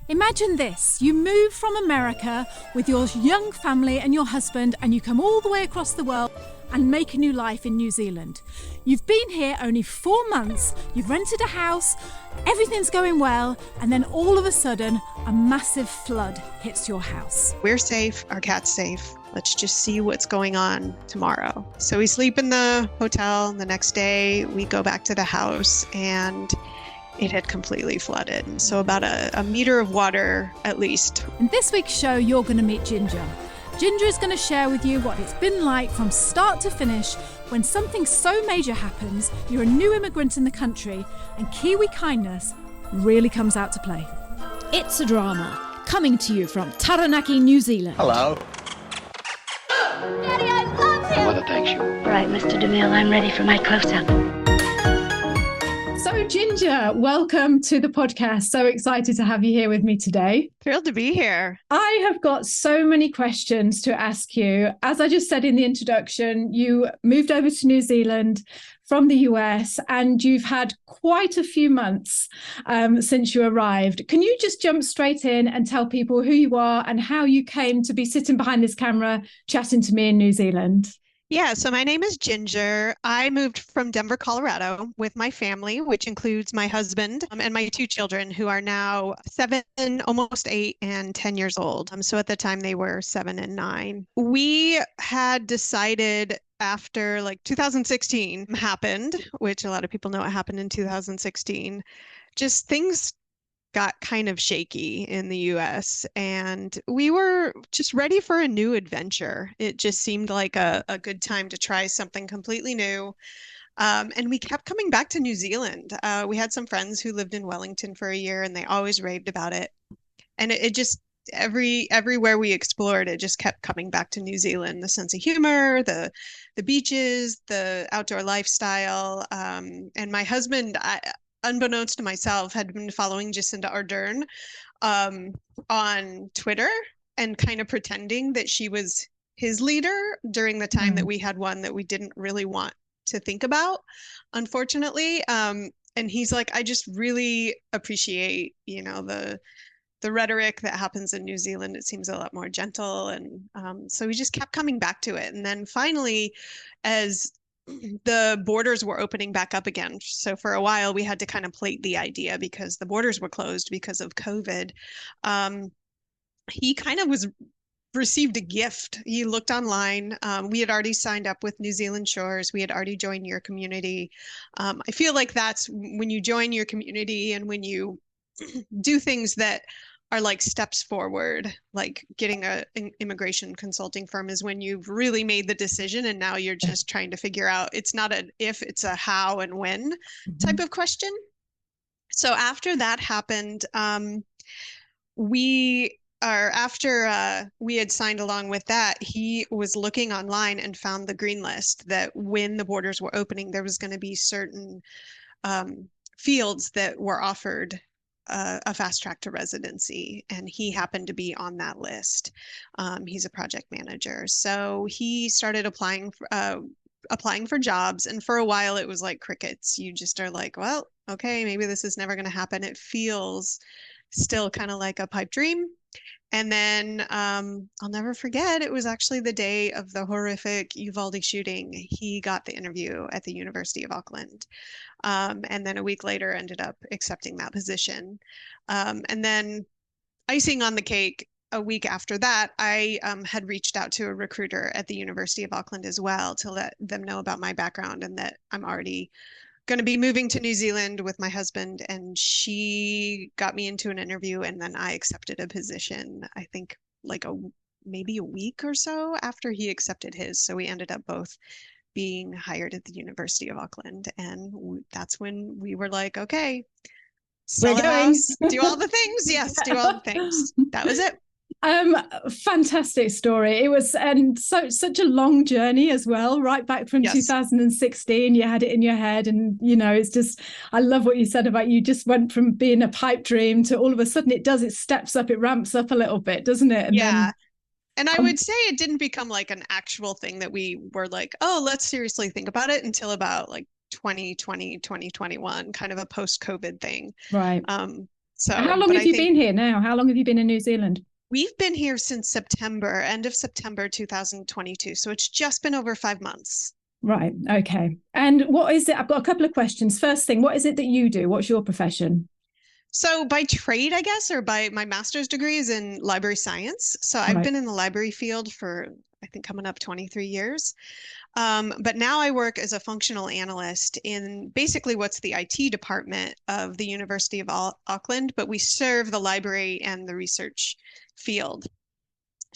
Imagine this, you move from America with your young family and your husband and you come all the way across the world and make a new life in New Zealand. You've been here only 4 months, you've rented a house, everything's going well, and then all of a sudden a massive flood hits your house. We're safe, our cat's safe. Let's just see what's going on tomorrow. So we sleep in the hotel, and the next day we go back to the house and it had completely flooded. So about a meter of water at least. In this week's show, you're going to meet Ginger. Ginger is going to share with you what it's been like from start to finish when something so major happens, you're a new immigrant in the country, and Kiwi kindness really comes out to play. It's a Drama, coming to you from Taranaki, New Zealand. Hello. Daddy, I love him! Mother thanks you. Right, Mr. DeMille, I'm ready for my close-up. So Ginger, welcome to the podcast. So excited to have you here with me today. Thrilled to be here. I have got so many questions to ask you. As I just said in the introduction, you moved over to New Zealand from the US and you've had quite a few months since you arrived. Can you just jump straight in and tell people who you are and how you came to be sitting behind this camera chatting to me in New Zealand? Yeah, so my name is Ginger. I moved from Denver, Colorado with my family, which includes my husband and my 2 children who are now 7, almost 8, and 10 years old. So at the time they were 7 and 9. We had decided after 2016 happened, which a lot of people know what happened in 2016, just things got kind of shaky in the US and we were just ready for a new adventure. It just seemed like a good time to try something completely new. And we kept coming back to New Zealand. We had some friends who lived in Wellington for a year and they always raved about it. And it just, everywhere we explored, it just kept coming back to New Zealand. The sense of humor, the beaches, the outdoor lifestyle. And my husband, unbeknownst to myself, had been following Jacinda Ardern on Twitter and kind of pretending that she was his leader during the time that we had one that we didn't really want to think about, unfortunately. And he's like, I just really appreciate, the rhetoric that happens in New Zealand. It seems a lot more gentle. And so we just kept coming back to it. And then finally, as the borders were opening back up again. So for a while, we had to kind of plate the idea because the borders were closed because of COVID. He kind of received a gift. He looked online. We had already signed up with New Zealand Shores. We had already joined your community. I feel like that's when you join your community and when you do things that are like steps forward, like getting an immigration consulting firm is when you've really made the decision and now you're just trying to figure out, it's not an if, it's a how and when type of question. So after that happened, after we had signed along with that, he was looking online and found the green list that when the borders were opening, there was going to be certain fields that were offered a fast track to residency, and he happened to be on that list. He's a project manager, so he started applying for jobs, and for a while it was like crickets. You just are like, well, okay, maybe this is never going to happen. It feels still kind of like a pipe dream. And then I'll never forget, it was actually the day of the horrific Uvalde shooting. He got the interview at the University of Auckland. And then a week later ended up accepting that position. And then icing on the cake, a week after that, I had reached out to a recruiter at the University of Auckland as well to let them know about my background and that I'm already going to be moving to New Zealand with my husband, and she got me into an interview and then I accepted a position, I think maybe a week or so after he accepted his. So we ended up both being hired at the University of Auckland, and that's when we were like, okay, sell a house, do all the things. Yes, do all the things. That was it. Fantastic story. It was, and such a long journey as well, right back from 2016. You had it in your head, and it's just, I love what you said about you just went from being a pipe dream to all of a sudden it steps up, it ramps up a little bit, doesn't it? And yeah. And I would say it didn't become like an actual thing that we were like, oh, let's seriously think about it until about like 2020, 2021, kind of a post-COVID thing. Right. So, How long but have I you think been here now? How long have you been in New Zealand? we've been here since September, end of September 2022. So it's just been over 5 months. Right. Okay. And what is it? I've got a couple of questions. First thing, what is it that you do? What's your profession? So by trade, I guess, or by my master's degree is in library science. So I've Right. been in the library field for, I think, coming up 23 years. But now I work as a functional analyst in basically what's the IT department of the University of Auckland, but we serve the library and the research field.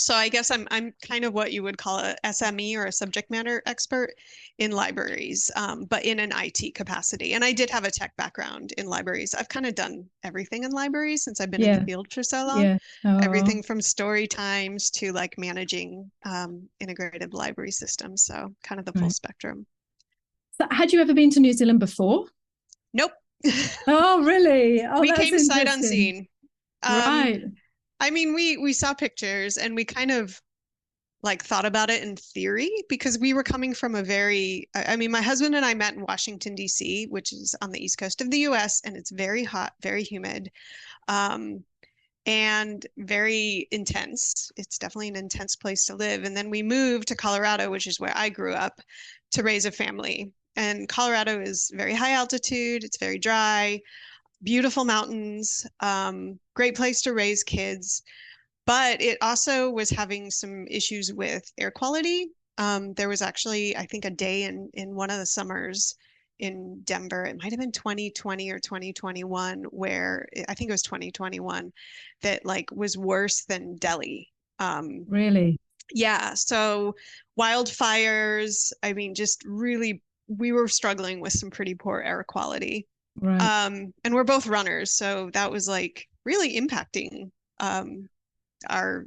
So I guess I'm kind of what you would call a SME or a subject matter expert in libraries, but in an IT capacity. And I did have a tech background in libraries. I've kind of done everything in libraries since I've been in the Yeah. field for so long. Yeah. Oh. Everything from story times to like managing integrated library systems. So kind of the full Right. spectrum. So had you ever been to New Zealand before? Nope. Oh, really? Oh, We that's came sight interesting. unseen. Right. I mean, we saw pictures and we kind of like thought about it in theory because we were coming from a very, I mean, my husband and I met in Washington, D.C., which is on the east coast of the US, and it's very hot, very humid, um, and very intense. It's definitely an intense place to live. And then we moved to Colorado, which is where I grew up, to raise a family. And Colorado is very high altitude, it's very dry, beautiful mountains, great place to raise kids. But it also was having some issues with air quality. There was actually, I think, a day in one of the summers in Denver. It might have been 2020 or 2021, where I think it was 2021, that like was worse than Delhi. Really? Yeah, so wildfires, I mean, just really, we were struggling with some pretty poor air quality. Right. And we're both runners, so that was like really impacting our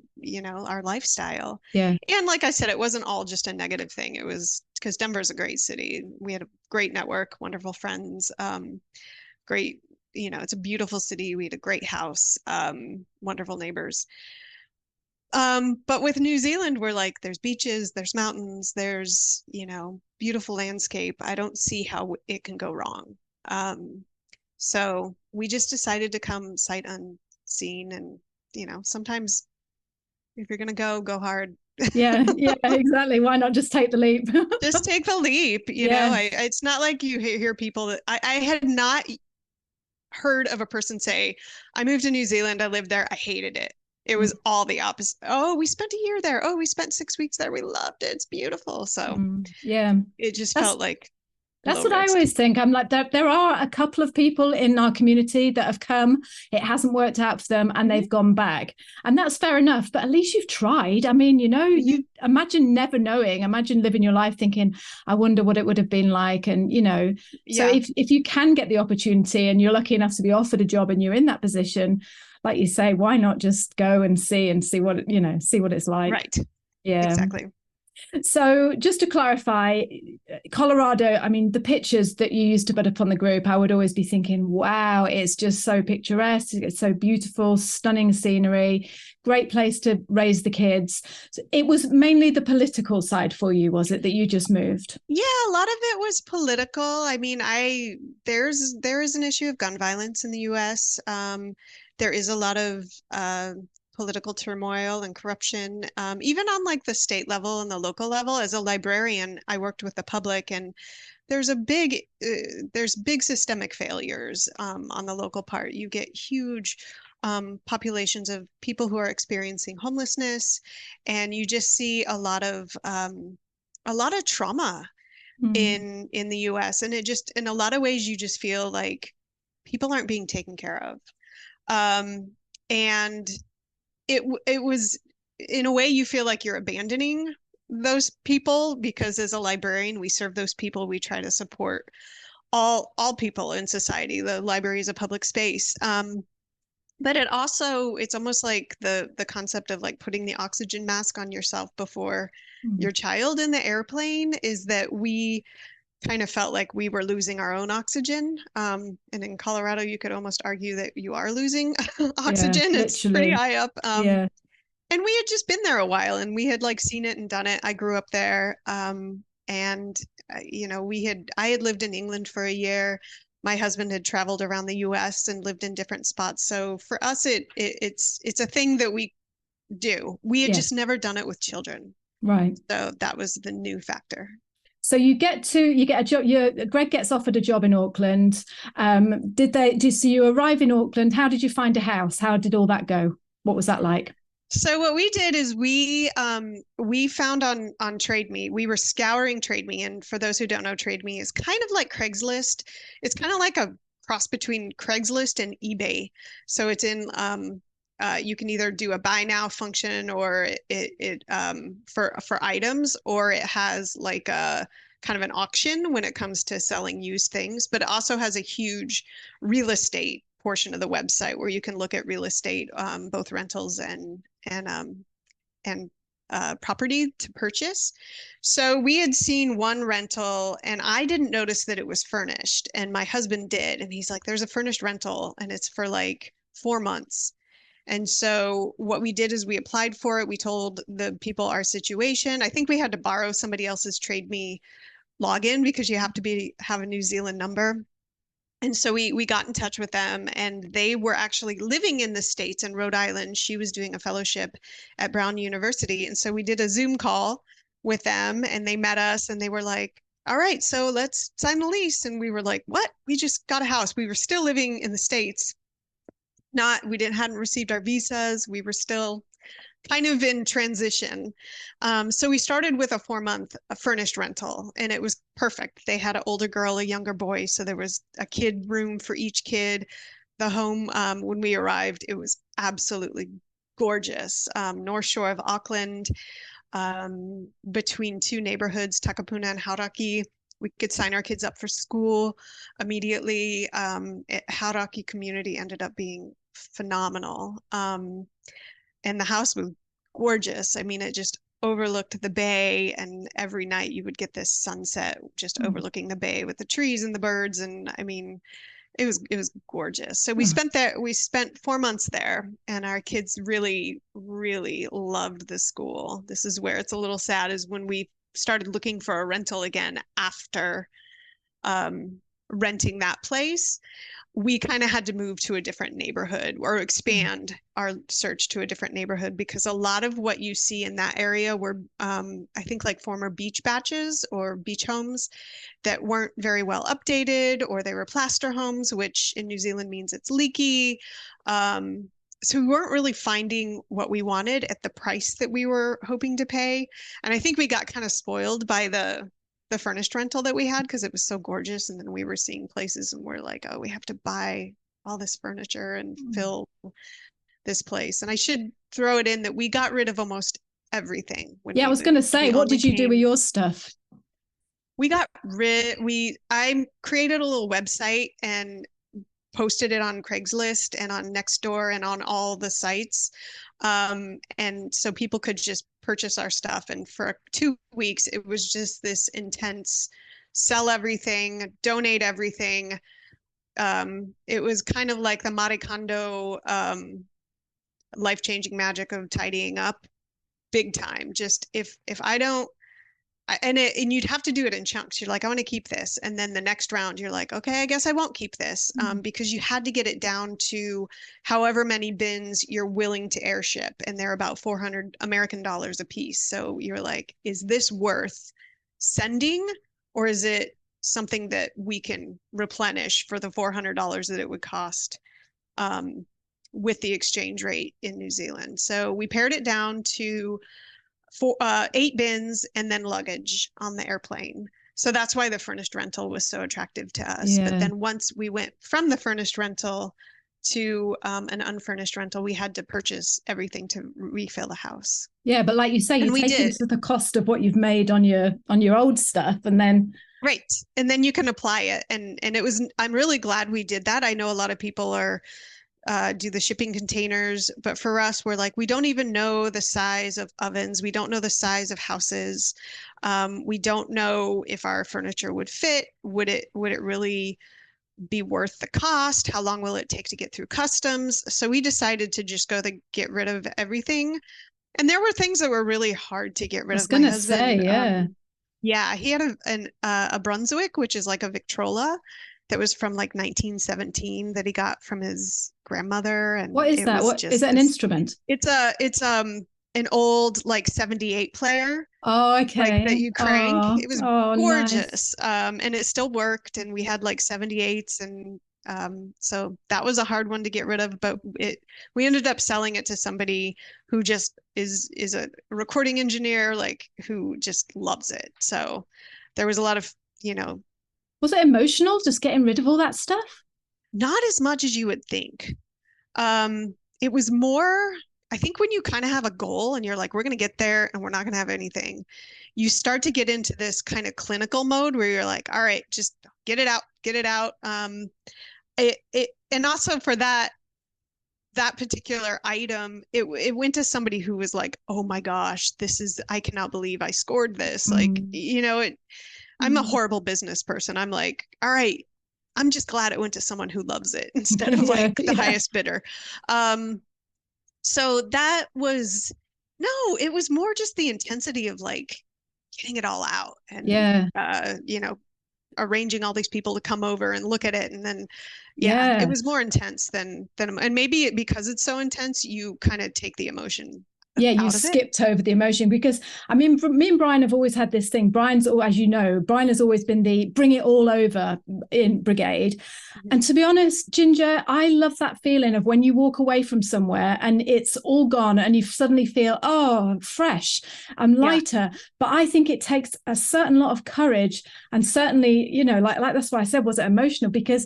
lifestyle. Yeah. And like I said, it wasn't all just a negative thing. It was because Denver's a great city. We had a great network, wonderful friends, great, it's a beautiful city. We had a great house, wonderful neighbors. But with New Zealand, we're like, there's beaches, there's mountains, there's, beautiful landscape. I don't see how it can go wrong. So we just decided to come sight unseen and, sometimes if you're gonna go hard. Yeah. Yeah. Exactly. Why not just take the leap? Just take the leap. Yeah. It's not like you hear people that I had not heard of a person say, I moved to New Zealand, I lived there, I hated it. It was all the opposite. Oh, we spent a year there. Oh, we spent 6 weeks there. We loved it. It's beautiful. So Yeah. it just That's felt like That's low what I risk. always think. I'm like, there are a couple of people in our community that have come, it hasn't worked out for them, and they've gone back. And that's fair enough, but at least you've tried. I mean, you imagine never knowing, imagine living your life thinking, I wonder what it would have been like. And, so Yeah. if you can get the opportunity and you're lucky enough to be offered a job and you're in that position, like you say, why not just go and see what, see what it's like. Right. Yeah. Exactly. So just to clarify, Colorado, I mean, the pictures that you used to put up on the group, I would always be thinking, wow, it's just so picturesque. It's so beautiful, stunning scenery, great place to raise the kids. So it was mainly the political side for you, was it, that you just moved? Yeah, a lot of it was political. I mean, there is an issue of gun violence in the US. There is a lot of political turmoil and corruption, even on like the state level and the local level. As a librarian, I worked with the public, and there's big systemic failures on the local part. You get huge populations of people who are experiencing homelessness, and you just see a lot of trauma in the US, and it just in a lot of ways you just feel like people aren't being taken care of. And it was in a way you feel like you're abandoning those people because as a librarian we serve those people. We try to support all people in society. The library is a public space. But it's almost like the concept of like putting the oxygen mask on yourself before your child in the airplane is that we kind of felt like we were losing our own oxygen. And in Colorado, you could almost argue that you are losing oxygen. Yeah, it's pretty high up. Yeah. And we had just been there a while and we had like seen it and done it. I grew up there. And I had lived in England for a year, my husband had traveled around the US and lived in different spots. So for us, it's a thing that we do. We had just never done it with children. Right. So that was the new factor. So you get a job. Greg gets offered a job in Auckland. So you arrive in Auckland. How did you find a house? How did all that go? What was that like? So what we did is we found on Trade Me. We were scouring Trade Me, and for those who don't know, Trade Me is kind of like Craigslist. It's kind of like a cross between Craigslist and eBay. So it's in you can either do a buy now function, or it for items, or it has like a kind of an auction when it comes to selling used things. But it also has a huge real estate portion of the website where you can look at real estate, both rentals and property to purchase. So we had seen one rental, and I didn't notice that it was furnished, and my husband did, and he's like, "There's a furnished rental, and it's for like 4 months." And so what we did is we applied for it. We told the people our situation. I think we had to borrow somebody else's Trade Me login because you have to have a New Zealand number. And so we got in touch with them, and they were actually living in the States in Rhode Island. She was doing a fellowship at Brown University. And so we did a Zoom call with them, and they met us, and they were like, "All right, so let's sign the lease." And we were like, "What? We just got a house." We were still living in the States. Hadn't received our visas. We were still kind of in transition. So we started with a 4-month furnished rental, and it was perfect. They had an older girl, a younger boy. So there was a kid room for each kid. The home, when we arrived, it was absolutely gorgeous. North Shore of Auckland, between two neighborhoods, Takapuna and Hauraki. We could sign our kids up for school immediately. Hauraki community ended up being phenomenal. And the house was gorgeous. I mean, it just overlooked the bay, and every night you would get this sunset just overlooking the bay with the trees and the birds. And I mean, it was gorgeous. So we spent 4 months there, and our kids really, really loved the school. This is where it's a little sad, is when we started looking for a rental again after renting that place. We kind of had to move to a different neighborhood or expand our search to a different neighborhood, because a lot of what you see in that area were, I think, like former beach batches or beach homes that weren't very well updated, or they were plaster homes, which in New Zealand means it's leaky. So we weren't really finding what we wanted at the price that we were hoping to pay. And I think we got kind of spoiled by the furnished rental that we had, because it was so gorgeous. And then we were seeing places and we're like, oh, we have to buy all this furniture and fill this place. And I should throw it in that we got rid of almost everything. I was going to say, what did you do with your stuff? I created a little website and posted it on Craigslist and on Nextdoor and on all the sites. And so people could just purchase our stuff. And for 2 weeks, it was just this intense sell everything, donate everything. It was kind of like the Marie Kondo life-changing magic of tidying up, big time. Just if I don't, and you'd have to do it in chunks. You're like, I want to keep this. And then the next round, you're like, okay, I guess I won't keep this, because you had to get it down to however many bins you're willing to airship. And they're about 400 American dollars a piece. So you're like, is this worth sending, or is it something that we can replenish for the $400 that it would cost with the exchange rate in New Zealand? So we pared it down to 8 bins and then luggage on the airplane. So that's why the furnished rental was so attractive to us. But then once we went from the furnished rental to an unfurnished rental, we had to purchase everything to refill the house. Yeah, but like you say, you take into the cost of what you've made on your old stuff, and then right, and then you can apply it. And it was, I'm really glad we did that. I know a lot of people are do the shipping containers, but for us, we're like, we don't even know the size of ovens. We don't know the size of houses. We don't know if our furniture would fit. Would it really be worth the cost? How long will it take to get through customs? So we decided to just get rid of everything. And there were things that were really hard to get rid of. I was going to say, yeah, he had a Brunswick, which is like a Victrola. that was from like 1917 that he got from his grandmother. And what is that? What is it? An instrument? It's an old like 78 player. Oh, Like okay. that you crank. It was gorgeous. Nice. And it still worked. And we had like 78s, and so that was a hard one to get rid of, but we ended up selling it to somebody who just is a recording engineer, like who just loves it. So there was a lot of, Was it emotional just getting rid of all that stuff? not as much as you would think. It was more, I think when you kind of have a goal and you're like, we're going to get there and we're not going to have anything, you start to get into this kind of clinical mode where you're like, all right, just get it out, get it out. And also for that particular item, it went to somebody who was like, oh my gosh, I cannot believe I scored this. Like, I'm a horrible business person. I'm like, all right, I'm just glad it went to someone who loves it instead of like the highest bidder. So that was, no, it was more just the intensity of like getting it all out and, arranging all these people to come over and look at it. And then, it was more intense than, and maybe because it's so intense, you kind of take the emotion. You skipped over the emotion, because I mean, me and Brian have always had this thing. Brian has always been the bring it all over in brigade. Mm-hmm. And to be honest, Ginger, I love that feeling of when you walk away from somewhere and it's all gone and you suddenly feel, oh, fresh, I'm lighter. Yeah. But I think it takes a certain lot of courage, and certainly, like that's why I said, was it emotional? Because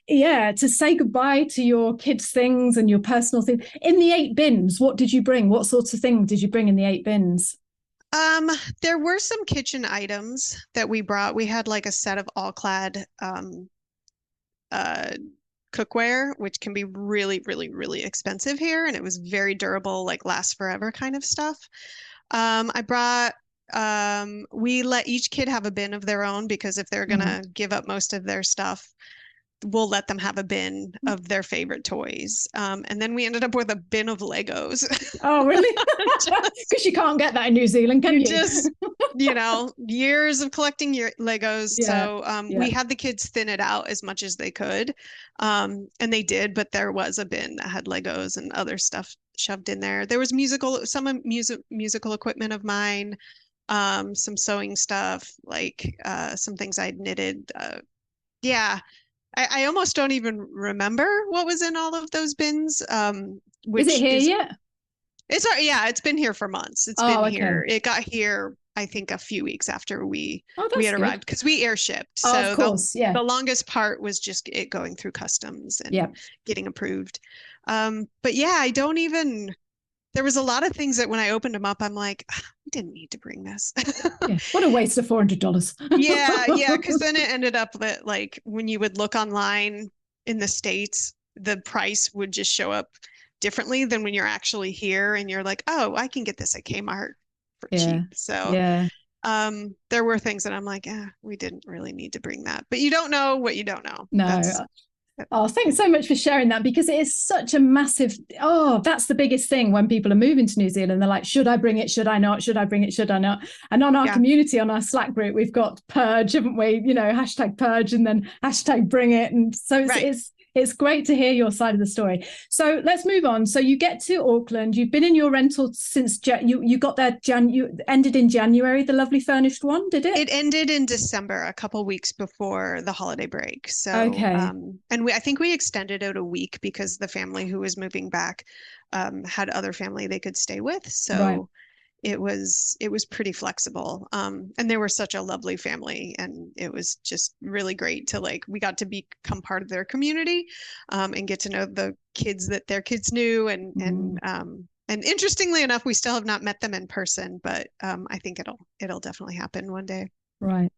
to say goodbye to your kids' things and your personal things. In the 8 bins, what did you bring? What sorts of things did you bring in the 8 bins? There were some kitchen items that we brought. We had like a set of all-clad cookware, which can be really, really, really expensive here. And it was very durable, like lasts forever kind of stuff. I brought we let each kid have a bin of their own, because if they're gonna give up most of their stuff, we'll let them have a bin of their favorite toys. And then we ended up with a bin of Legos. Oh, really? Because you can't get that in New Zealand, can you? Just, years of collecting your Legos. Yeah, so we had the kids thin it out as much as they could. And they did, but there was a bin that had Legos and other stuff shoved in there. There was musical equipment of mine, some sewing stuff, like some things I'd knitted. I almost don't even remember what was in all of those bins. Is it here yet? It's been here for months. It's been here. It got here, I think, a few weeks after we had arrived, because we air shipped. So of course, the longest part was just it going through customs and getting approved. But I don't even. There was a lot of things that when I opened them up, I'm like, we didn't need to bring this. What a waste of $400. Yeah, because then it ended up that like when you would look online in the States, the price would just show up differently than when you're actually here and you're like, oh, I can get this at Kmart for cheap. So there were things that I'm like, we didn't really need to bring that. But you don't know what you don't know. No. Thanks so much for sharing that, because it is such a massive, that's the biggest thing when people are moving to New Zealand. They're like, should I bring it? Should I not? Should I bring it? Should I not? And on our community, on our Slack group, we've got purge, haven't we? Hashtag purge and then hashtag bring it. And so it's great to hear your side of the story. So let's move on. So you get to Auckland. You've been in your rental since you got there. You ended in January, the lovely furnished one, did it? It ended in December, a couple weeks before the holiday break. So and I think we extended it a week because the family who was moving back had other family they could stay with. So it was pretty flexible. And they were such a lovely family, and it was just really great to we got to become part of their community, and get to know the kids that their kids knew. And interestingly enough, we still have not met them in person, but I think it'll definitely happen one day. Right.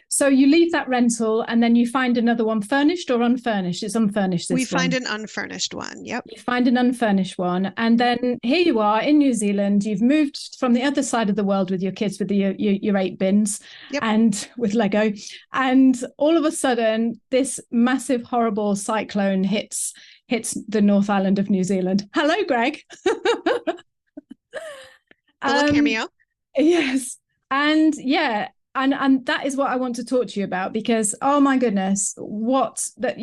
So you leave that rental and then you find another one, furnished or unfurnished? It's unfurnished. We find an unfurnished one. Yep. You find an unfurnished one. And then here you are in New Zealand. You've moved from the other side of the world with your kids, with your 8 bins and with Lego. And all of a sudden, this massive, horrible cyclone hits the North Island of New Zealand. Hello, Greg. Hello, cameo. Yes. And And that is what I want to talk to you about, because, oh my goodness, what that,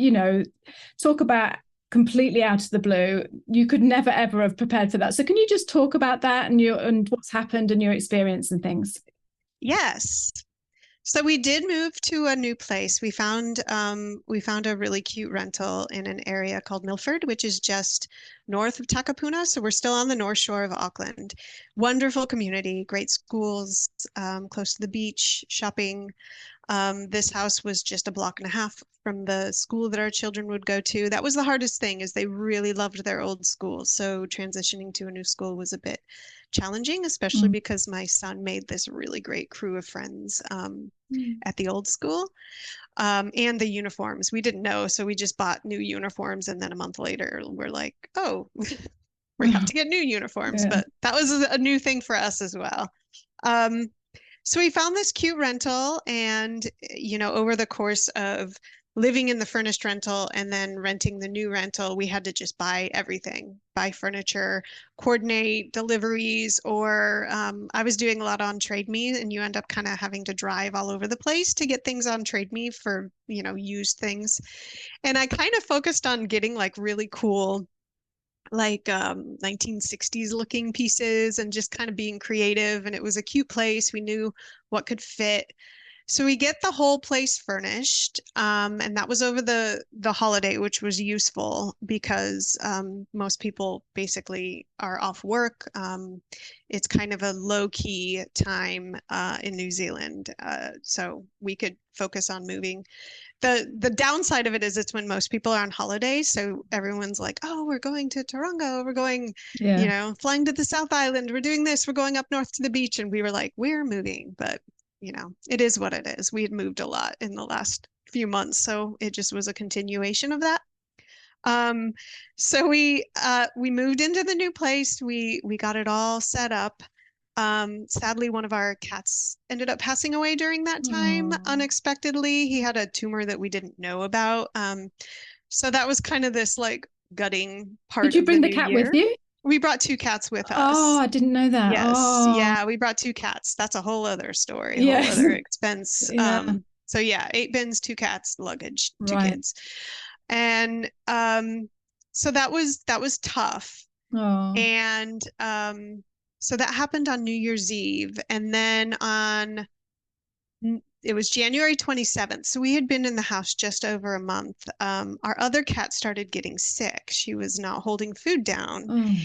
talk about completely out of the blue. You could never, ever have prepared for that. So can you just talk about that and what's happened and your experience and things? Yes. So we did move to a new place. We found a really cute rental in an area called Milford, which is just north of Takapuna. So we're still on the north shore of Auckland. Wonderful community, great schools, close to the beach, shopping. This house was just a block and a half from the school that our children would go to. That was the hardest thing, is they really loved their old school. So transitioning to a new school was a bit challenging, especially because my son made this really great crew of friends at the old school. And the uniforms. We didn't know, so we just bought new uniforms, and then a month later, we're like, oh, we have to get new uniforms. Yeah. But that was a new thing for us as well. So we found this cute rental, and over the course of living in the furnished rental and then renting the new rental, we had to just buy everything, buy furniture, coordinate deliveries, or I was doing a lot on Trade Me, and you end up kind of having to drive all over the place to get things on Trade Me for, used things. And I kind of focused on getting like really cool, like 1960s looking pieces, and just kind of being creative. And it was a cute place. We knew what could fit. So we get the whole place furnished, and that was over the holiday, which was useful because most people basically are off work. It's kind of a low-key time in New Zealand, so we could focus on moving. The downside of it is it's when most people are on holiday, so everyone's like, oh, we're going to Taronga, we're going, flying to the South Island, we're doing this, we're going up north to the beach, and we were like, we're moving, but it is what it is. We had moved a lot in the last few months, so it just was a continuation of that. So we moved into the new place. We got it all set up. Sadly, one of our cats ended up passing away during that time unexpectedly. He had a tumor that we didn't know about. So that was kind of this like gutting part of the new year. Did you bring the cat with you? We brought 2 cats with us. Oh, I didn't know that. Yes. Oh. Yeah, we brought 2 cats. That's a whole other story, Yes. whole other expense. Yeah. So yeah, 8 bins, 2 cats, luggage, 2 Right. kids. And so that was tough. Oh. And so that happened on New Year's Eve. And then it was January 27th. So we had been in the house just over a month. Our other cat started getting sick. She was not holding food down. Oh.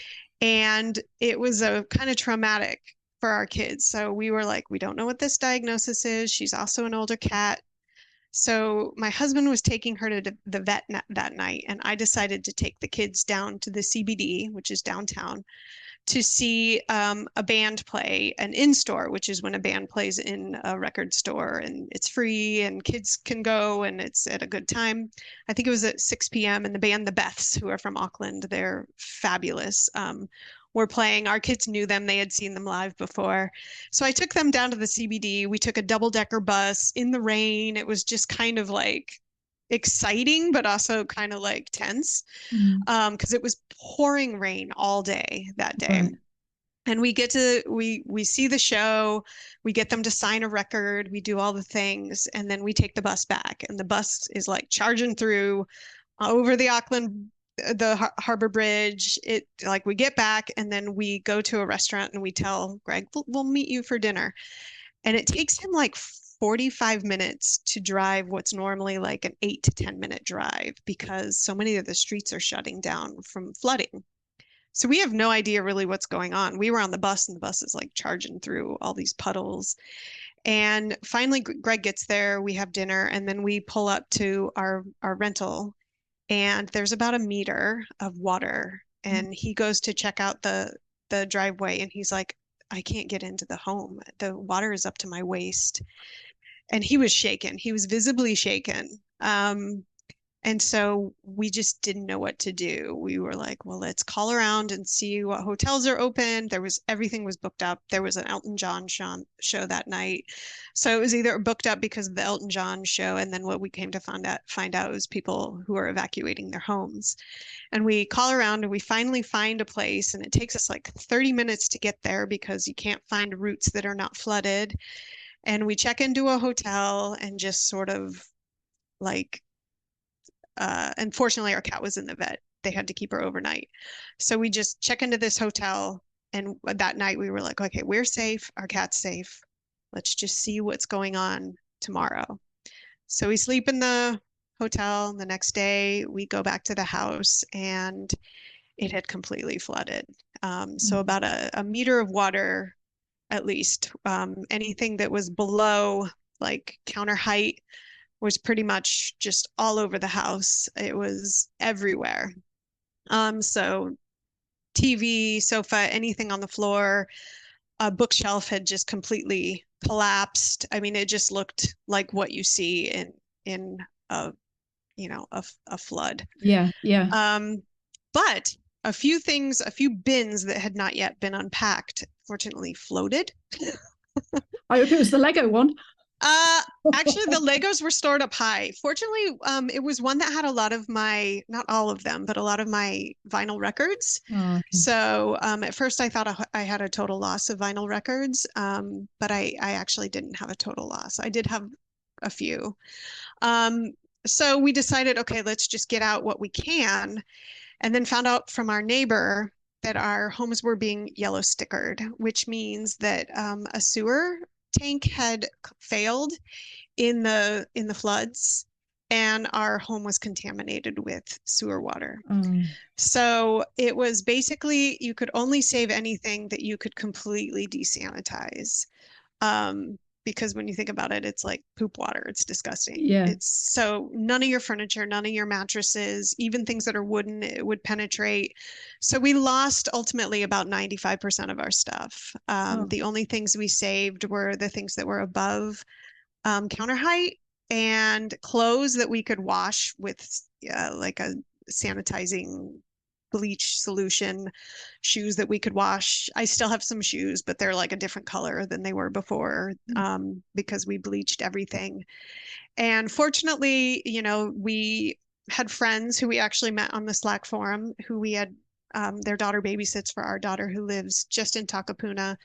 And it was a kind of traumatic for our kids. So we were like, we don't know what this diagnosis is. She's also an older cat. So my husband was taking her to the vet that night, and I decided to take the kids down to the CBD, which is downtown, to see a band play, an in-store, which is when a band plays in a record store, and it's free and kids can go and it's at a good time. I think it was at 6 p.m. and the band, the Beths, who are from Auckland, they're fabulous, were playing. Our kids knew them. They had seen them live before. So I took them down to the CBD. We took a double-decker bus in the rain. It was just kind of like exciting, but also kind of like tense, because it was pouring rain all day that day. Right. And we see the show, we get them to sign a record, we do all the things, and then we take the bus back. And the bus is like charging through over the Auckland, the Harbor Bridge. It like we get back, and then we go to a restaurant, and we tell Greg, we'll meet you for dinner. And it takes him like 45 minutes to drive what's normally like an 8 to 10 minute drive, because so many of the streets are shutting down from flooding. So we have no idea really what's going on. We were on the bus, and the bus is like charging through all these puddles. And finally, Greg gets there, we have dinner, and then we pull up to our rental, and there's about a meter of water. And he goes to check out the driveway, and he's like, I can't get into the home. The water is up to my waist. And he was shaken. He was visibly shaken. And so we just didn't know what to do. We were like, well, let's call around and see what hotels are open. Everything was booked up. There was an Elton John show that night. So it was either booked up because of the Elton John show, and then what we came to find out was people who are evacuating their homes. And we call around, and we finally find a place, and it takes us like 30 minutes to get there because you can't find routes that are not flooded. And we check into a hotel and just sort of like, unfortunately, our cat was in the vet. They had to keep her overnight. So we just check into this hotel. And that night we were like, okay, we're safe. Our cat's safe. Let's just see what's going on tomorrow. So we sleep in the hotel. And the next day we go back to the house and it had completely flooded. So about a meter of water, at least. Anything that was below like counter height was pretty much just all over the house. It was everywhere. So TV, sofa, anything on the floor, a bookshelf had just completely collapsed. I mean, it just looked like what you see in a a flood. Yeah, yeah. But a few bins that had not yet been unpacked, fortunately floated. I hope it was the Lego one. Actually, the Legos were stored up high. Fortunately, it was one that had a lot of my, not all of them, but a lot of my vinyl records. Oh, okay. So at first I thought I had a total loss of vinyl records, but I actually didn't have a total loss. I did have a few. So we decided, okay, let's just get out what we can, and then found out from our neighbor that our homes were being yellow stickered, which means that a sewer tank had failed in the floods, and our home was contaminated with sewer water. So it was basically, you could only save anything that you could completely desanitize. Because when you think about it, it's like poop water. It's disgusting. Yeah. It's so none of your furniture, none of your mattresses, even things that are wooden, it would penetrate. So we lost ultimately about 95% of our stuff. The only things we saved were the things that were above counter height, and clothes that we could wash with like a sanitizing bleach solution, shoes that we could wash. I still have some shoes, but they're like a different color than they were before, because we bleached everything. And fortunately, we had friends who we actually met on the Slack forum, who we had, their daughter babysits for our daughter who lives just in Takapuna.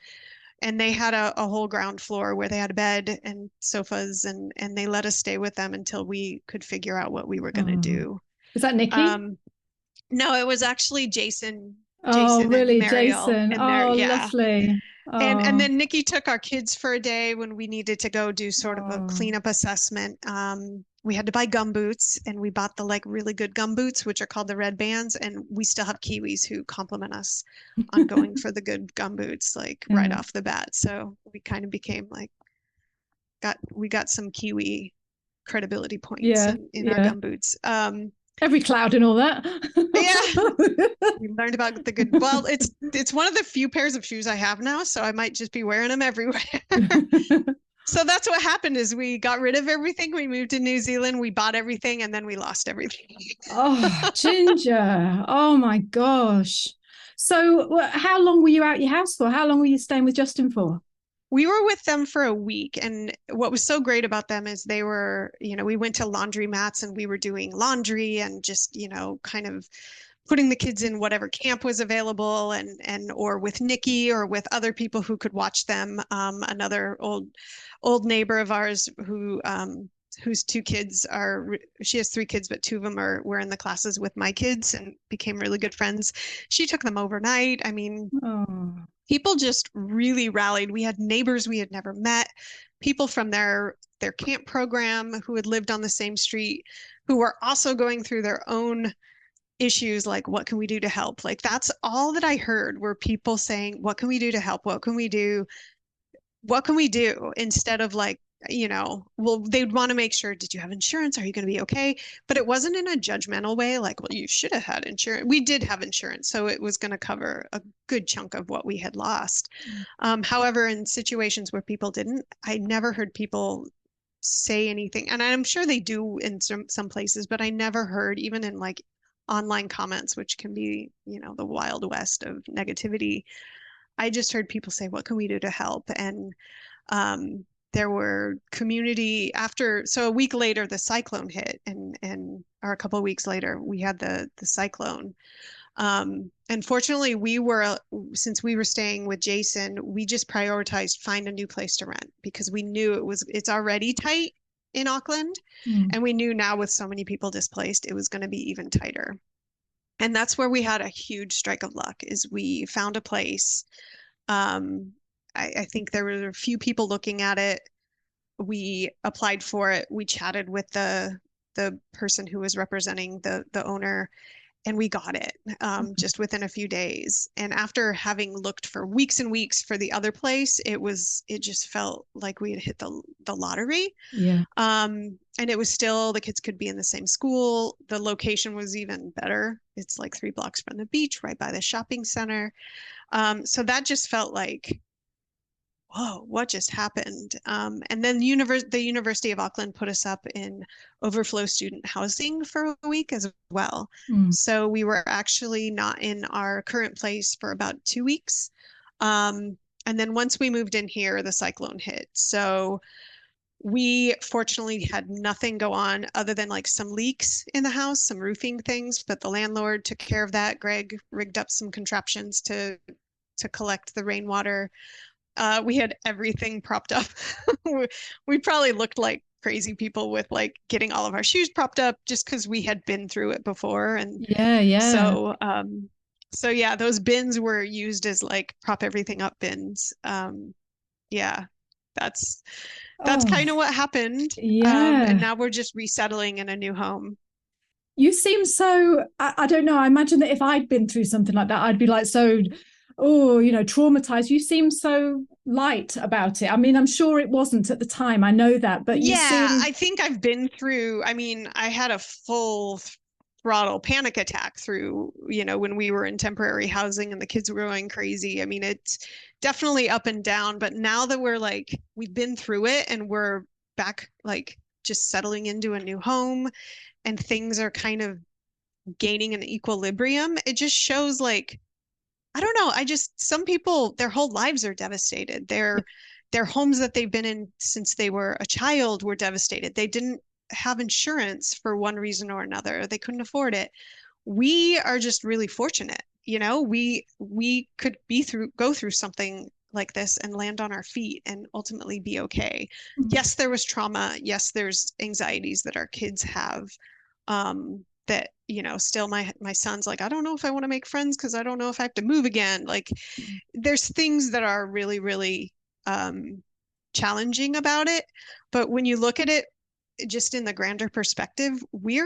And they had a whole ground floor where they had a bed and sofas, and they let us stay with them until we could figure out what we were going to do. Is that Nikki? No, it was actually Jason. Oh, really, and Mariel. Jason? And Lovely. And then Nikki took our kids for a day when we needed to go do sort of a cleanup assessment. We had to buy gum boots, and we bought the like really good gum boots, which are called the Red Bands. And we still have Kiwis who compliment us on going for the good gum boots, like right off the bat. So we kind of became like, we got some Kiwi credibility points in our gum boots. Every cloud and all that. Yeah. We learned about the good. Well, it's one of the few pairs of shoes I have now, so I might just be wearing them everywhere. So that's what happened, is we got rid of everything. We moved to New Zealand, we bought everything, and then we lost everything. Oh, Ginger. Oh my gosh. So how long were you out your house for? How long were you staying with Justin for? We were with them for a week. And what was so great about them is they were, we went to laundry mats and we were doing laundry and just, kind of putting the kids in whatever camp was available, and or with Nikki or with other people who could watch them. Another old neighbor of ours whose two kids she has three kids, but two of them were in the classes with my kids and became really good friends. She took them overnight. I mean, people just really rallied. We had neighbors we had never met, people from their camp program who had lived on the same street, who were also going through their own issues, like, what can we do to help? Like, that's all that I heard, were people saying, what can we do to help? What can we do? What can we do? Instead of like, well, they'd want to make sure, did you have insurance? Are you going to be okay? But it wasn't in a judgmental way, like, well, you should have had insurance. We did have insurance, so it was going to cover a good chunk of what we had lost. However, in situations where people didn't, I never heard people say anything. And I'm sure they do in some places, but I never heard, even in like online comments, which can be, the wild west of negativity. I just heard people say, what can we do to help? And there were community so a week later, the cyclone hit, or a couple of weeks later, we had the cyclone. And fortunately, since we were staying with Jason, we just prioritized find a new place to rent because we knew it's already tight in Auckland. And we knew now with so many people displaced, it was going to be even tighter. And that's where we had a huge strike of luck is we found a place. I think there were a few people looking at it. We applied for it. We chatted with the person who was representing the owner, and we got it just within a few days. And after having looked for weeks and weeks for the other place, it just felt like we had hit the lottery. Yeah. And it was still, the kids could be in the same school. The location was even better. It's like 3 blocks from the beach, right by the shopping center. So that just felt like, whoa, what just happened? And then the University of Auckland put us up in overflow student housing for a week as well. So we were actually not in our current place for about 2 weeks. And then once we moved in here, the cyclone hit. So we fortunately had nothing go on other than like some leaks in the house, some roofing things, but the landlord took care of that. Greg rigged up some contraptions to collect the rainwater. We had everything propped up. We probably looked like crazy people with like getting all of our shoes propped up just because we had been through it before. And so yeah, those bins were used as like prop everything up bins. Yeah, that's kind of what happened. And now we're just resettling in a new home. You seem so, I don't know, I imagine that if I'd been through something like that, I'd be like so traumatized. You seem so light about it. I mean, I'm sure it wasn't at the time. I know that, but I think I've been through, I had a full throttle panic attack through, when we were in temporary housing and the kids were going crazy. I mean, it's definitely up and down, but now that we've been through it and we're back, like just settling into a new home and things are kind of gaining an equilibrium, it just shows like, I don't know. Some people, their whole lives are devastated. Their homes that they've been in since they were a child were devastated. They didn't have insurance for one reason or another. They couldn't afford it. We are just really fortunate. We could go through something like this and land on our feet and ultimately be okay. Yes, there was trauma. Yes, there's anxieties that our kids have. That still my son's like, I don't know if I want to make friends because I don't know if I have to move again. Like there's things that are really, really challenging about it. But when you look at it just in the grander perspective, we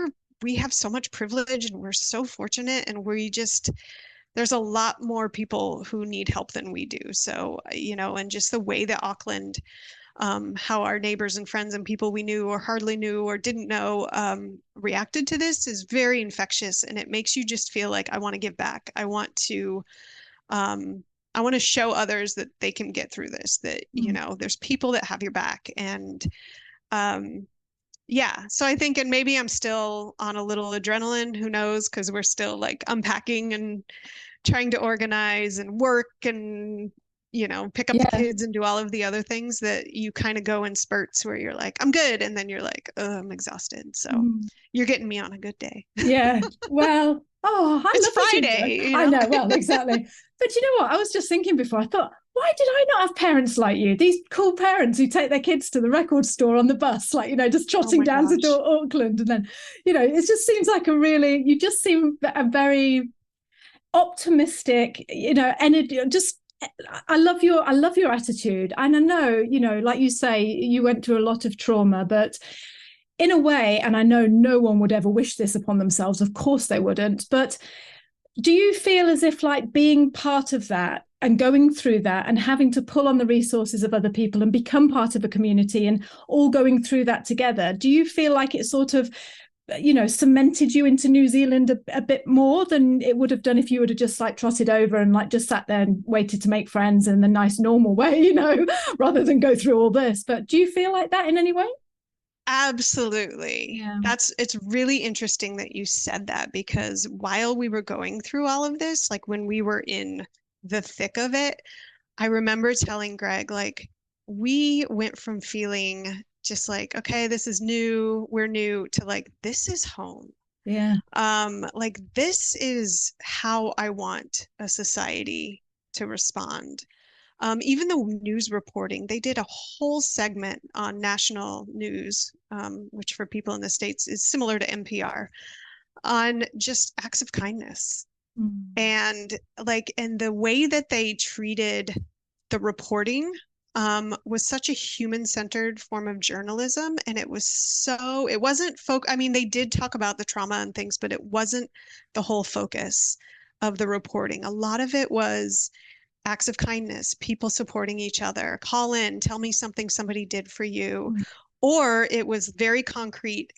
have so much privilege and we're so fortunate, and there's a lot more people who need help than we do. So, and just the way that Auckland, how our neighbors and friends and people we knew or hardly knew or didn't know reacted to this is very infectious, and it makes you just feel like I want to give back. I want to show others that they can get through this, that there's people that have your back. And so I think, and maybe I'm still on a little adrenaline, who knows, because we're still like unpacking and trying to organize and work and pick up the kids and do all of the other things that you kind of go in spurts where you're like, I'm good. And then you're like, oh, I'm exhausted. So you're getting me on a good day. Yeah. Well, it's Friday. I know. Well, exactly. But you know what? I was just thinking before, I thought, why did I not have parents like you? These cool parents who take their kids to the record store on the bus, like, just trotting down to Auckland. And then, it just seems like you just seem a very optimistic, energy, just, I love your attitude. And I know, like you say, you went through a lot of trauma, but in a way, and I know no one would ever wish this upon themselves, of course they wouldn't, but do you feel as if like being part of that and going through that and having to pull on the resources of other people and become part of a community and all going through that together, do you feel like it sort of cemented you into New Zealand a bit more than it would have done if you would have just like trotted over and like just sat there and waited to make friends in the nice normal way, rather than go through all this? But do you feel like that in any way? Absolutely. Yeah. It's really interesting that you said that, because while we were going through all of this, like when we were in the thick of it, I remember telling Greg, like, we went from feeling just like, okay, this is new, we're new, to like, this is home. Yeah. Like, this is how I want a society to respond. Even the news reporting, they did a whole segment on national news, which for people in the States is similar to NPR, on just acts of kindness. Mm. And and the way that they treated the reporting was such a human-centered form of journalism. And it wasn't I mean, they did talk about the trauma and things, but it wasn't the whole focus of the reporting. A lot of it was acts of kindness, people supporting each other. Call in, tell me something somebody did for you. Mm. Or it was very concrete.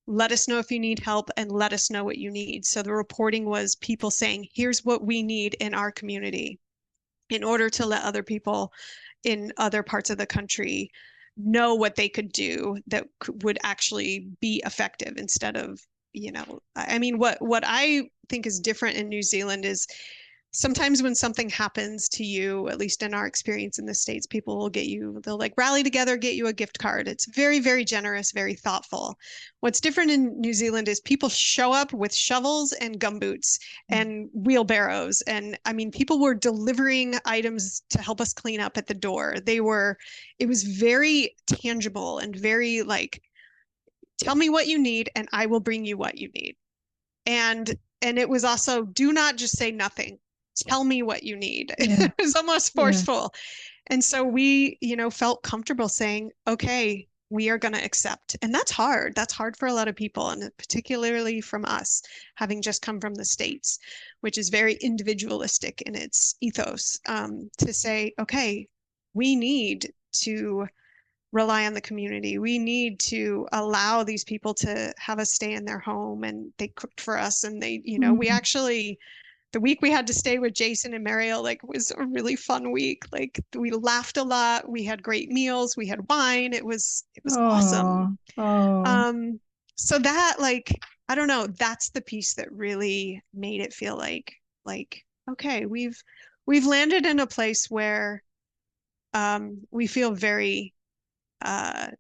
Let us know if you need help and let us know what you need. So the reporting was people saying, here's what we need in our community, in order to let other people in other parts of the country know what they could do that would actually be effective, instead of, I mean, what I think is different in New Zealand is sometimes when something happens to you, at least in our experience in the States, people will they'll like rally together, get you a gift card. It's very, very generous, very thoughtful. What's different in New Zealand is people show up with shovels and gumboots and wheelbarrows. And I mean, people were delivering items to help us clean up at the door. It was very tangible and very like, tell me what you need and I will bring you what you need. And it was also, do not just say nothing. Tell me what you need. Yeah. It was almost forceful. Yeah. And so we, felt comfortable saying, okay, we are going to accept. And that's hard. That's hard for a lot of people, and particularly from us, having just come from the States, which is very individualistic in its ethos, to say, okay, we need to rely on the community. We need to allow these people to have us stay in their home, and they cooked for us. And they, we actually, the week we had to stay with Jason and Mariel, was a really fun week. We laughed a lot. We had great meals. We had wine. It was awesome. So that, I don't know, that's the piece that really made it feel like, okay, we've landed in a place where we feel very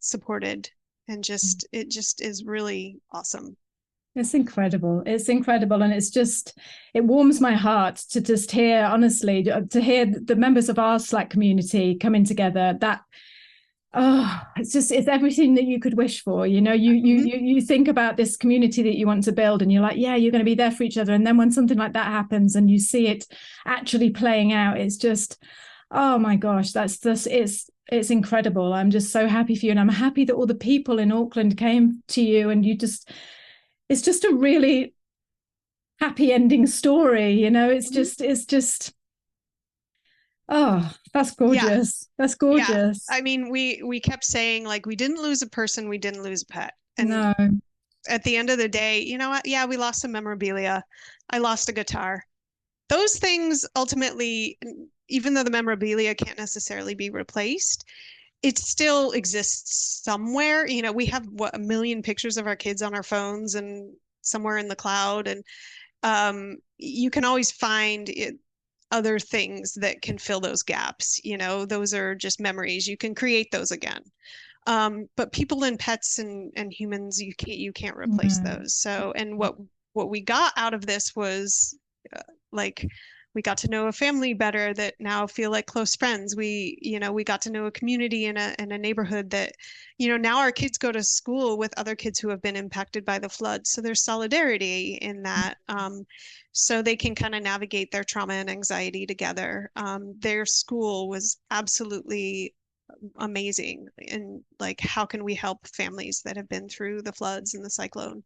supported, and it just is really awesome. It's incredible. It's incredible. And it warms my heart to just hear, honestly, to hear the members of our Slack community coming together. It's everything that you could wish for. You think about this community that you want to build, and you're like, yeah, you're going to be there for each other. And then when something like that happens and you see it actually playing out, it's just, oh my gosh, it's incredible. I'm just so happy for you. And I'm happy that all the people in Auckland came to you, and it's just a really happy ending story. It's just, oh, that's gorgeous. Yeah. That's gorgeous. Yeah. I mean, we kept saying, we didn't lose a person, we didn't lose a pet. And no. At the end of the day, you know what? Yeah, we lost some memorabilia. I lost a guitar. Those things ultimately, even though the memorabilia can't necessarily be replaced, it still exists somewhere. We have 1 million pictures of our kids on our phones and somewhere in the cloud. And you can always find other things that can fill those gaps. Those are just memories. You can create those again. But people and pets and humans, you can't replace those. So, and what we got out of this was we got to know a family better that now feel like close friends. We got to know a community in a neighborhood that, now our kids go to school with other kids who have been impacted by the flood. So there's solidarity in that. So they can kind of navigate their trauma and anxiety together. Their school was absolutely amazing. And how can we help families that have been through the floods and the cyclone?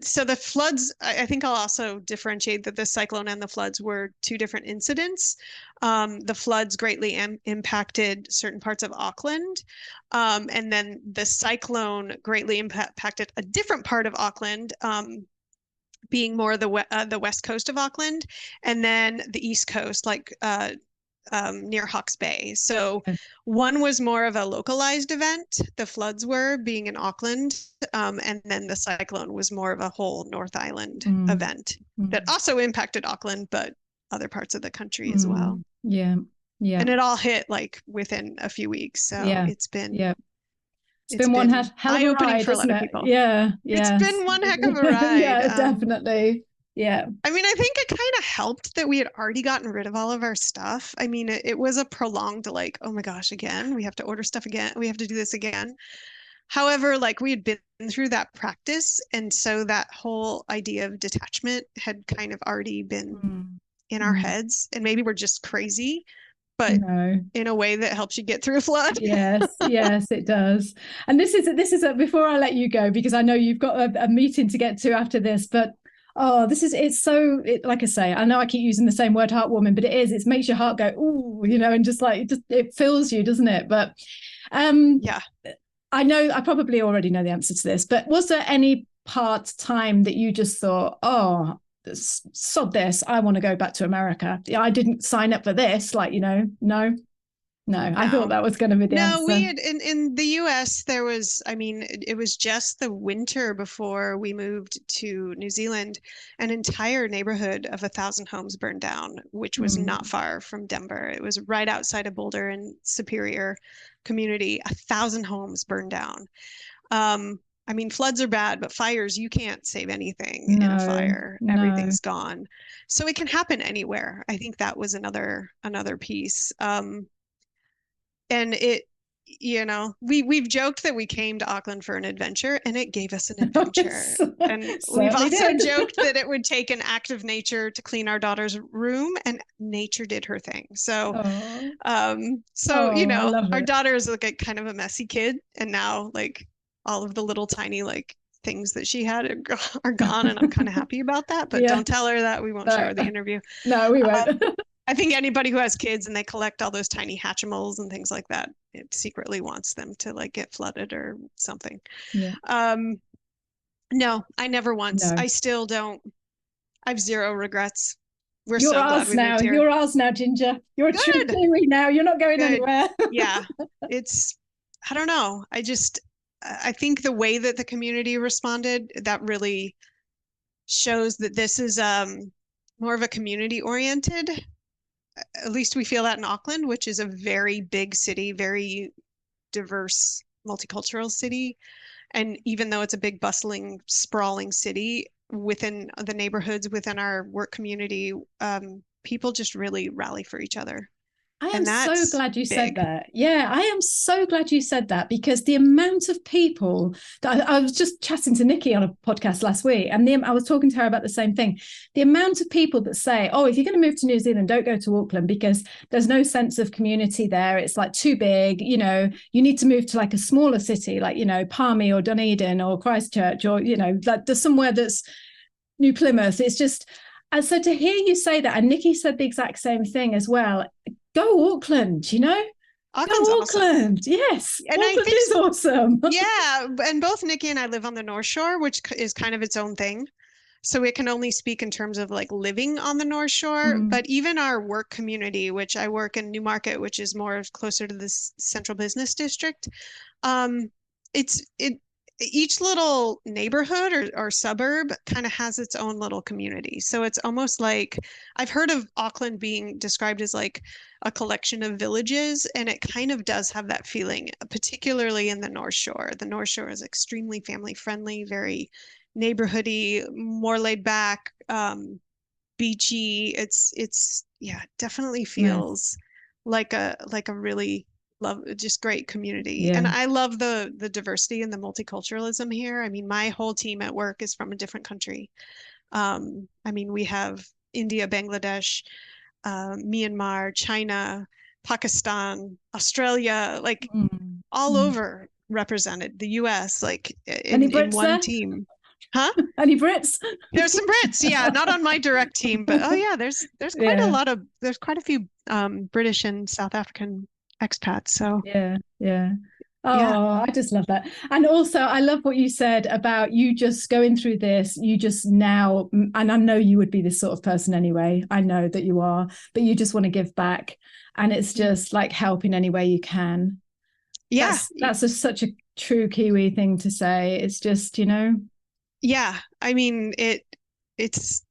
So the floods, I think I'll also differentiate that the cyclone and the floods were two different incidents. The floods greatly impacted certain parts of Auckland. And then the cyclone greatly impacted a different part of Auckland, being more the west coast of Auckland, and then the east coast, near Hawke's Bay. So one was more of a localized event. The floods were being in Auckland. And then the cyclone was more of a whole North Island event that also impacted Auckland, but other parts of the country as well. Yeah. Yeah. And it all hit within a few weeks. So it's been It's been one hell of a eye-opening ride, for a lot isn't of it? people. Yeah. It's been one heck of a ride. Yeah, definitely. Yeah. I mean, I think it kind of helped that we had already gotten rid of all of our stuff. I mean, it was a prolonged, like, oh my gosh, again, we have to order stuff again. We have to do this again. However, like we had been through that practice. And so that whole idea of detachment had kind of already been in our heads. And maybe we're just crazy, but in a way that helps you get through a flood. Yes, it does. And this is before I let you go, because I know you've got a meeting to get to after this, but like I say, I know I keep using the same word, heartwarming, but it makes your heart go, ooh, and just like, it fills you, doesn't it? But yeah, I know I probably already know the answer to this, but was there any time that you just thought, oh, sod this, I want to go back to America? I didn't sign up for this, like, no. I thought that was going to be the answer. No, we had in the US, there was, I mean, it was just the winter before we moved to New Zealand, an entire neighborhood of 1,000 homes burned down, which was not far from Denver. It was right outside of Boulder and Superior community. 1,000 homes burned down. I mean, floods are bad, but fires, you can't save anything in a fire. Everything's gone. So it can happen anywhere. I think that was another piece. And it, we've joked that we came to Auckland for an adventure, and it gave us an adventure. And we've also joked that it would take an act of nature to clean our daughter's room, and nature did her thing. So, our daughter is like a kind of a messy kid, and now like all of the little tiny like things that she had are gone, and I'm kind of happy about that. But don't tell her that. We won't show her the interview. No, we won't. I think anybody who has kids and they collect all those tiny Hatchimals and things like that, it secretly wants them to like get flooded or something. Yeah. No, I never once. No. I still don't. I have zero regrets. You're ours now. You're ours now, Ginger. You're a true Kiwi now. You're not going anywhere. Yeah. I don't know. I think the way that the community responded, that really shows that this is more of a community oriented. At least we feel that in Auckland, which is a very big city, very diverse, multicultural city. And even though it's a big, bustling, sprawling city, within the neighborhoods, within our work community, people just really rally for each other. I am so glad you said that. Yeah, I am so glad you said that, because the amount of people that I was just chatting to Nikki on a podcast last week, and I was talking to her about the same thing. The amount of people that say, oh, if you're going to move to New Zealand, don't go to Auckland because there's no sense of community there. It's like too big. You need to move to like a smaller city, like, Palmy or Dunedin or Christchurch, or, like there's somewhere that's New Plymouth. It's just, and so to hear you say that, and Nikki said the exact same thing as well. Go Auckland, Auckland's Go awesome. Auckland, yes. And Auckland is awesome. Yeah, and both Nikki and I live on the North Shore, which is kind of its own thing. So it can only speak in terms of like living on the North Shore, but even our work community, which I work in Newmarket, which is more closer to the central business district. Each little neighborhood or suburb kind of has its own little community. So it's almost like, I've heard of Auckland being described as like a collection of villages, and it kind of does have that feeling, particularly in the North Shore. The North Shore is extremely family friendly, very neighborhoody, more laid back, beachy. It's definitely feels like a really just great community. Yeah. And I love the diversity and the multiculturalism here. I mean, my whole team at work is from a different country. I mean, we have India, Bangladesh, Myanmar, China, Pakistan, Australia, like all over represented. The US, like in one team. Huh? Any Brits? There's some Brits, yeah, not on my direct team, but there's quite a few British and South African expats. So yeah. I just love that. And also I love what you said about you just going through this, you just now, and I know you would be this sort of person anyway, I know that you are, but you just want to give back, and it's just like helping any way you can. That's such a true Kiwi thing to say. It's just, yeah, I mean, it's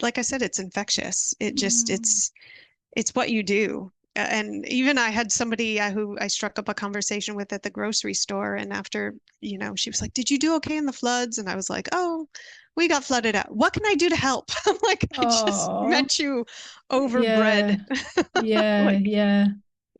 like I said, it's infectious. It just it's what you do. and even I had somebody who I struck up a conversation with at the grocery store, and after, she was like, "Did you do okay in the floods?" And I was like, "Oh, we got flooded out. What can I do to help?" I'm like, "I just met you over bread." Yeah. Yeah.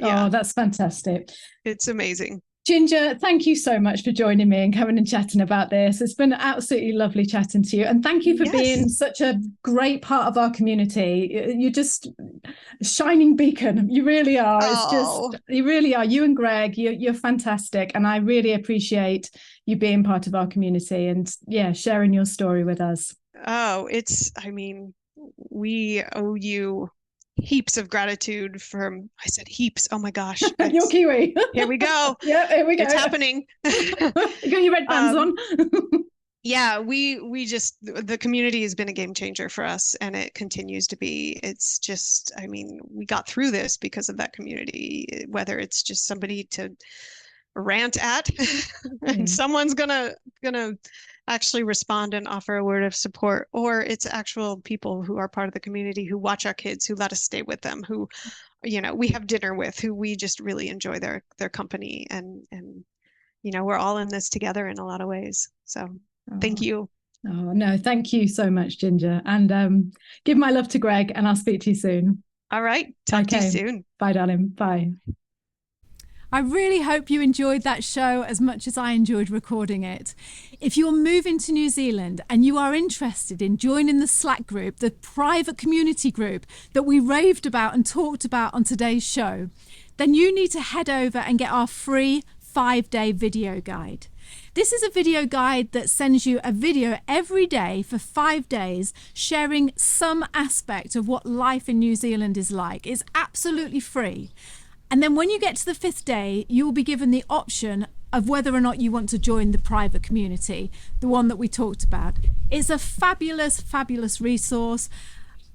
Oh, that's fantastic. It's amazing. Ginger, thank you so much for joining me and coming and chatting about this. It's been absolutely lovely chatting to you. And thank you for being such a great part of our community. You're just a shining beacon. You really are. You really are. You and Greg, you're fantastic. And I really appreciate you being part of our community and sharing your story with us. Oh, we owe you heaps of gratitude I said heaps. Oh my gosh. You're Kiwi. Here we go. Yeah, here we go. It's happening. You got your red bands on. Yeah, the community has been a game changer for us, and it continues to be. It's just, we got through this because of that community, whether it's just somebody to rant at and someone's gonna actually respond and offer a word of support, or it's actual people who are part of the community who watch our kids, who let us stay with them, who we have dinner with, who we just really enjoy their company, and we're all in this together in a lot of ways. So thank you. Oh no, thank you so much, Ginger, and give my love to Greg, and I'll speak to you soon. All right, talk to you soon. Bye, darling. Bye. I really hope you enjoyed that show as much as I enjoyed recording it. If you're moving to New Zealand and you are interested in joining the Slack group, the private community group that we raved about and talked about on today's show, then you need to head over and get our free 5-day video guide. This is a video guide that sends you a video every day for 5 days, sharing some aspect of what life in New Zealand is like. It's absolutely free. And then when you get to the 5th day, you will be given the option of whether or not you want to join the private community, the one that we talked about. It's a fabulous, fabulous resource.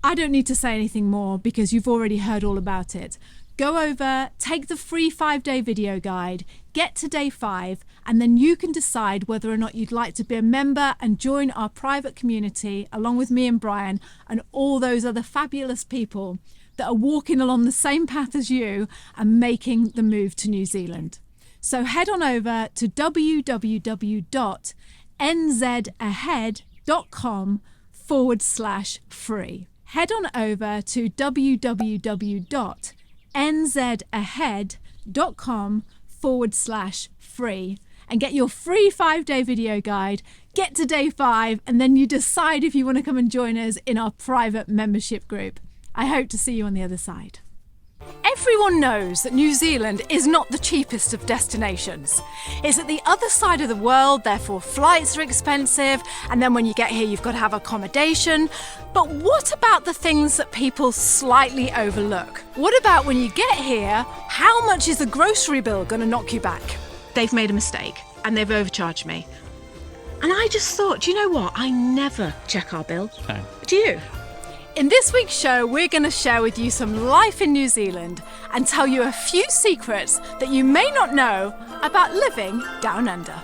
I don't need to say anything more because you've already heard all about it. Go over, take the free 5-day video guide, get to day 5, and then you can decide whether or not you'd like to be a member and join our private community along with me and Brian and all those other fabulous people that are walking along the same path as you and making the move to New Zealand. So head on over to www.nzahead.com/free. Head on over to www.nzahead.com/free and get your free 5-day video guide. Get to day 5 and then you decide if you want to come and join us in our private membership group. I hope to see you on the other side. Everyone knows that New Zealand is not the cheapest of destinations. It's at the other side of the world, therefore flights are expensive, and then when you get here you've got to have accommodation. But what about the things that people slightly overlook? What about when you get here, how much is the grocery bill going to knock you back? They've made a mistake and they've overcharged me. And I just thought, do you know what? I never check our bill. No. Do you? In this week's show, we're going to share with you some life in New Zealand and tell you a few secrets that you may not know about living down under.